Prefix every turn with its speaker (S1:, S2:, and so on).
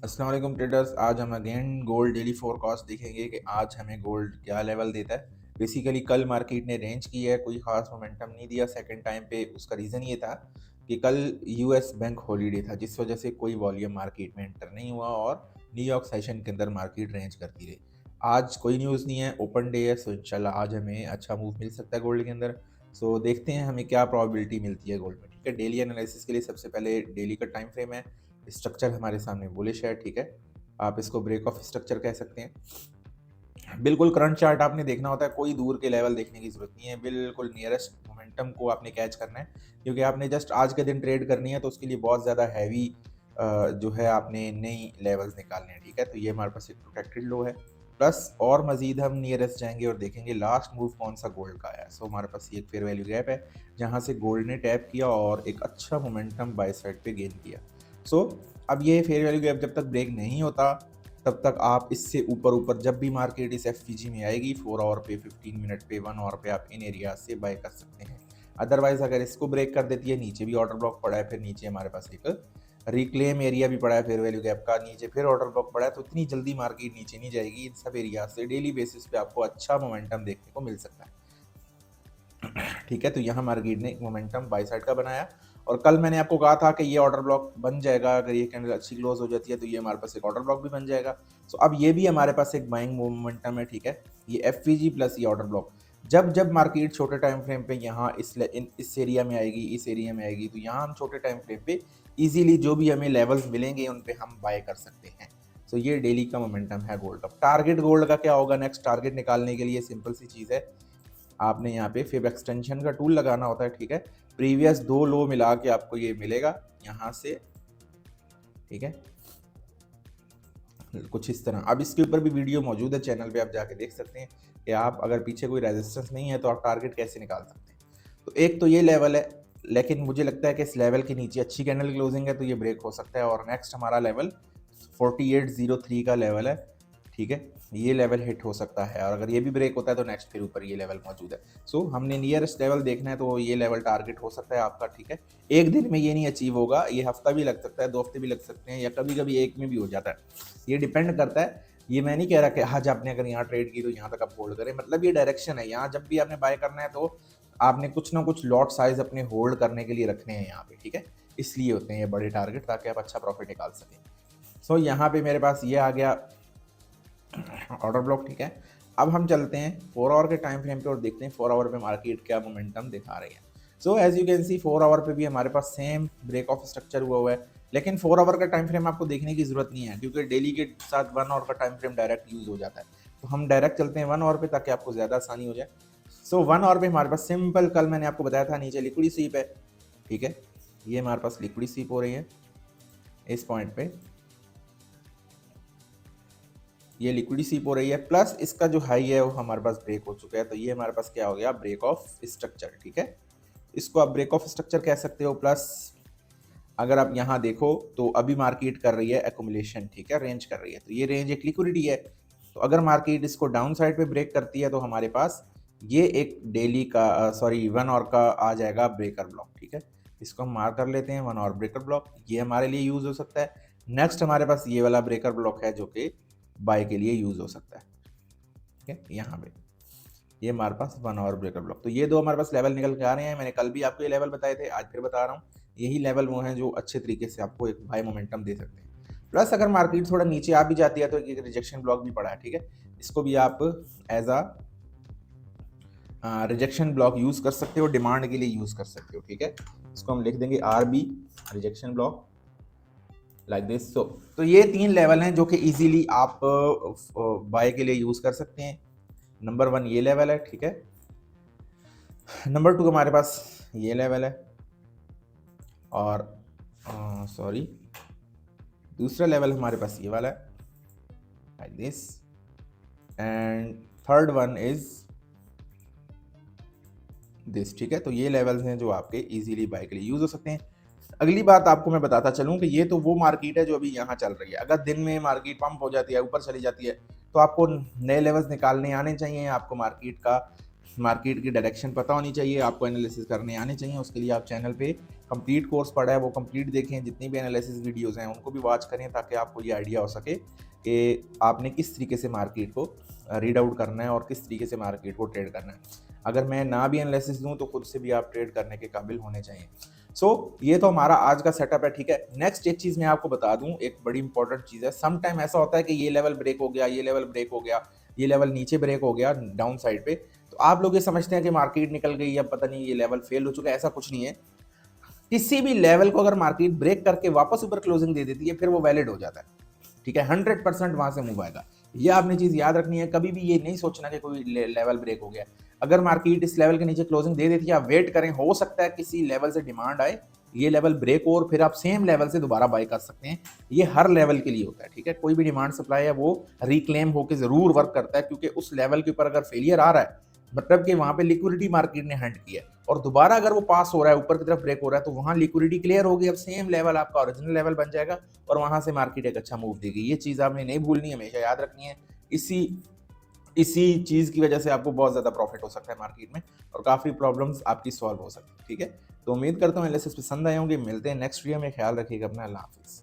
S1: अस्सलाम वालेकुम ट्रेडर्स। आज हम अगेन गोल्ड डेली फोरकास्ट देखेंगे कि आज हमें गोल्ड क्या लेवल देता है। बेसिकली कल मार्केट ने रेंज की है, कोई खास मोमेंटम नहीं दिया सेकंड टाइम पे। उसका रीज़न ये था कि कल यूएस बैंक हॉलीडे था, जिस वजह से कोई वॉल्यूम मार्केट में एंटर नहीं हुआ और न्यूयॉर्क सेशन के अंदर मार्केट रेंज करती रही। आज कोई न्यूज़ नहीं है, ओपन डे है, सो इंशाल्लाह आज हमें अच्छा मूव मिल सकता है गोल्ड के अंदर। सो देखते हैं हमें क्या प्रोबेबिलिटी मिलती है गोल्ड में। ठीक है, डेली एनालिसिस के लिए सबसे पहले डेली का टाइम फ्रेम है। स्ट्रक्चर हमारे सामने बुलिश है, ठीक है, आप इसको ब्रेक ऑफ स्ट्रक्चर कह सकते हैं। बिल्कुल करंट चार्ट आपने देखना होता है, कोई दूर के लेवल देखने की जरूरत नहीं है, बिल्कुल नियरेस्ट मोमेंटम को आपने कैच करना है, क्योंकि आपने जस्ट आज के दिन ट्रेड करनी है, तो उसके लिए बहुत ज़्यादा हैवी जो है आपने नई लेवल्स निकालने हैं। ठीक है, तो ये हमारे पास एक प्रोटेक्टेड लो है, प्लस और मजीद हम नियरेस्ट जाएंगे और देखेंगे लास्ट मूव कौन सा गोल्ड का आया। सो हमारे पास ये एक फेयर वैल्यू गैप है, जहाँ से गोल्ड ने टैप किया और एक अच्छा मोमेंटम बाय साइड पे गेन किया। सो अब ये फेयर वैल्यू गैप जब तक ब्रेक नहीं होता तब तक आप इससे ऊपर ऊपर जब भी मार्केट इस एफ में आएगी 4 आवर पे, 15 मिनट पे, 1 आवर पे आप इन एरिया से बाय कर सकते हैं। अदरवाइज अगर इसको ब्रेक कर देती है, नीचे भी ऑर्डर ब्लॉक पड़ा है, फिर नीचे हमारे पास एक रिक्लेम एरिया भी पड़ा है फेयर वैल्यू गैप का, नीचे फिर ऑर्डर ब्लॉक पड़ा है, तो इतनी जल्दी मार्केट नीचे नहीं जाएगी। इन सब एरिया से डेली बेसिस पे आपको अच्छा मोमेंटम देखने को मिल सकता है। ठीक है, तो यहाँ मार्केट ने एक मोमेंटम बाई साइड का बनाया और कल मैंने आपको कहा था कि ये ऑर्डर ब्लॉक बन जाएगा, अगर ये कैंडल अच्छी क्लोज हो जाती है तो ये हमारे पास एक ऑर्डर ब्लॉक भी बन जाएगा। सो अब ये भी हमारे पास एक बाइंग मोमेंटम है। ठीक है, ये एफ प्लस ये ऑर्डर ब्लॉक, जब जब मार्केट छोटे टाइम फ्रेम पे यहाँ इस एरिया में आएगी, इस एरिया में आएगी, तो यहाँ हम छोटे टाइम फ्रेम पे इजीली जो भी हमें लेवल्स मिलेंगे उन पे हम बाय कर सकते हैं। सो ये डेली का मोमेंटम है गोल्ड का। टारगेट गोल्ड का क्या होगा? नेक्स्ट टारगेट निकालने के लिए सिंपल सी चीज़ है, आपने यहाँ पे फिब एक्सटेंशन का टूल लगाना होता है। ठीक है, प्रीवियस दो लो मिला के आपको ये मिलेगा यहाँ से। ठीक है, कुछ इस तरह। अब इसके ऊपर भी वीडियो मौजूद है चैनल पे, आप जाके देख सकते हैं कि आप अगर पीछे कोई रेजिस्टेंस नहीं है तो आप टारगेट कैसे निकाल सकते हैं। तो एक तो ये लेवल है, लेकिन मुझे लगता है कि इस लेवल के नीचे अच्छी कैंडल क्लोजिंग है तो ये ब्रेक हो सकता है। और नेक्स्ट हमारा लेवल 4803 का लेवल है। ठीक है, ये लेवल हिट हो सकता है और अगर ये भी ब्रेक होता है तो नेक्स्ट फिर ऊपर ये लेवल मौजूद है। सो हमने नियरेस्ट लेवल देखना है, तो ये लेवल टारगेट हो सकता है आपका। ठीक है, एक दिन में ये नहीं अचीव होगा, ये हफ्ता भी लग सकता है, 2 हफ्ते भी लग सकते हैं, या कभी कभी एक में भी हो जाता है। ये डिपेंड करता है। ये मैं नहीं कह रहा कि आज आपने अगर यहाँ ट्रेड की तो यहाँ तक आप होल्ड करें, मतलब ये डायरेक्शन है। यहाँ जब भी आपने बाय करना है तो आपने कुछ ना कुछ लॉट साइज अपने होल्ड करने के लिए रखने हैं यहाँ पे। ठीक है, इसलिए होते हैं ये बड़े टारगेट, ताकि आप अच्छा प्रॉफिट निकाल सकें। सो यहाँ पे मेरे पास ये आ गया ऑर्डर ब्लॉक। ठीक है, अब हम चलते हैं 4 आवर के टाइम फ्रेम पे और देखते हैं 4 आवर पे मार्केट क्या मोमेंटम दिखा रही है। So as you can see 4 hour पे भी हमारे पास सेम ब्रेक ऑफ स्ट्रक्चर हुआ है, लेकिन 4 आवर का टाइम फ्रेम आपको देखने की जरूरत नहीं है, क्योंकि डेली के साथ 1 आवर का टाइम फ्रेम डायरेक्ट यूज हो जाता है। तो हम डायरेक्ट चलते हैं 1 आवर पे, ताकि आपको ज़्यादा आसानी हो जाए। सो 1 आवर पे हमारे पास सिंपल, कल मैंने आपको बताया था नीचे लिक्विड स्वीप है। ठीक है, ये हमारे पास लिक्विड स्वीप हो रही है इस पॉइंट पे, ये लिक्विड सीप हो रही है, प्लस इसका जो हाई है वो हमारे पास ब्रेक हो चुका है। तो ये हमारे पास क्या हो गया? Break of structure. ठीक है, इसको आप ब्रेक ऑफ स्ट्रक्चर कह सकते हो। प्लस अगर आप यहाँ देखो तो अभी मार्केट कर रही है एकुमुलेशन। ठीक है, रेंज कर रही है, तो ये रेंज एक लिक्विडिटी है। तो अगर मार्केट इसको डाउन साइड पे ब्रेक करती है तो हमारे पास ये एक डेली का 1 आवर का आ जाएगा ब्रेकर ब्लॉक। ठीक है, इसको हम मार्क कर लेते हैं 1 आवर ब्रेकर ब्लॉक, ये हमारे लिए यूज हो सकता है। नेक्स्ट हमारे पास ये वाला ब्रेकर ब्लॉक है जो कि बाय के लिए यूज हो सकता है। ठीक है, यहाँ पे ये हमारे पास 1 आवर ब्रेकर ब्लॉक, तो ये दो हमारे पास लेवल निकल के आ रहे हैं। मैंने कल भी आपको ये लेवल बताए थे, आज फिर बता रहा हूँ, यही लेवल वो हैं जो अच्छे तरीके से आपको एक बाय मोमेंटम दे सकते हैं। प्लस अगर मार्केट थोड़ा नीचे आ भी जाती है तो एक रिजेक्शन ब्लॉक भी पड़ा है। ठीक है, इसको भी आप as a rejection block use कर सकते हो, डिमांड के लिए यूज कर सकते हो। ठीक है, इसको हम लिख देंगे RB rejection block like this. तो ये 3 लेवल हैं जो कि इजीली आप बाय के लिए यूज कर सकते हैं। नंबर 1 ये लेवल है। ठीक है, नंबर 2 हमारे पास ये लेवल है, और सॉरी दूसरा लेवल हमारे पास ये वाला है like this, and third one is this. ठीक है, तो ये लेवल्स हैं जो आपके इजीली बाय के लिए यूज हो सकते हैं। अगली बात आपको मैं बताता चलूं कि ये तो वो मार्केट है जो अभी यहाँ चल रही है। अगर दिन में मार्केट पंप हो जाती है, ऊपर चली जाती है, तो आपको नए लेवल्स निकालने आने चाहिए। आपको मार्केट की डायरेक्शन पता होनी चाहिए, आपको एनालिसिस करने आने चाहिए। उसके लिए आप चैनल पे कंप्लीट कोर्स पढ़ा है वो कंप्लीट देखें, जितनी भी एनालिसिस वीडियोज़ हैं उनको भी वॉच करें, ताकि आपको ये आइडिया हो सके कि आपने किस तरीके से मार्केट को रीड आउट करना है और किस तरीके से मार्केट को ट्रेड करना है। अगर मैं ना भी एनालिसिस दूँ तो खुद से भी आप ट्रेड करने के काबिल होने चाहिए। ये तो हमारा आज का सेटअप है, ठीक है। नेक्स्ट एक चीज़ मैं आपको बता दूं, एक बड़ी इंपॉर्टेंट चीज़ है। सम टाइम ऐसा होता है कि ये लेवल ब्रेक हो गया, ये लेवल ब्रेक हो गया, ये लेवल नीचे ब्रेक हो गया डाउन साइड पे, तो आप लोग ये समझते हैं कि मार्केट निकल गई, अब पता नहीं ये लेवल फेल हो चुका है। ऐसा कुछ नहीं है। किसी भी लेवल को अगर मार्केट ब्रेक करके वापस ऊपर क्लोजिंग दे देती है, फिर वो वैलिड हो जाता है, ठीक है। 100% वहां से मूव आएगा। ये आपने चीज याद रखनी है, कभी भी ये नहीं सोचना कि कोई लेवल ब्रेक हो गया। अगर मार्केट इस लेवल के नीचे क्लोजिंग दे देती है, आप वेट करें, हो सकता है किसी लेवल से डिमांड आए, ये लेवल ब्रेक हो और फिर आप सेम लेवल से दोबारा बाय कर सकते हैं। ये हर लेवल के लिए होता है, ठीक है। कोई भी डिमांड सप्लाई है वो रिक्लेम होकर जरूर वर्क करता है, क्योंकि उस लेवल के ऊपर अगर फेलियर आ रहा है, मतलब कि वहां पे लिक्विडिटी मार्केट ने हैंड किया है, और दोबारा अगर वो पास हो रहा है, ऊपर की तरफ ब्रेक हो रहा है, तो वहां लिक्विडिटी क्लियर होगी, अब सेम लेवल आपका ओरिजिनल लेवल बन जाएगा और वहां से मार्केट एक अच्छा मूव देगी। ये चीज आपने नहीं भूलनी, हमेशा याद रखनी है। इसी इसी चीज की वजह से आपको बहुत ज्यादा प्रॉफिट हो सकता है मार्केट में, और काफी प्रॉब्लम्स आपकी सॉल्व हो सकती है, ठीक है। तो उम्मीद करता हूँ एनालिसिस पसंद आए होंगे। मिलते हैं नेक्स्ट वीडियो में, ख्याल रखिएगा अपना, अल्लाह हाफिज।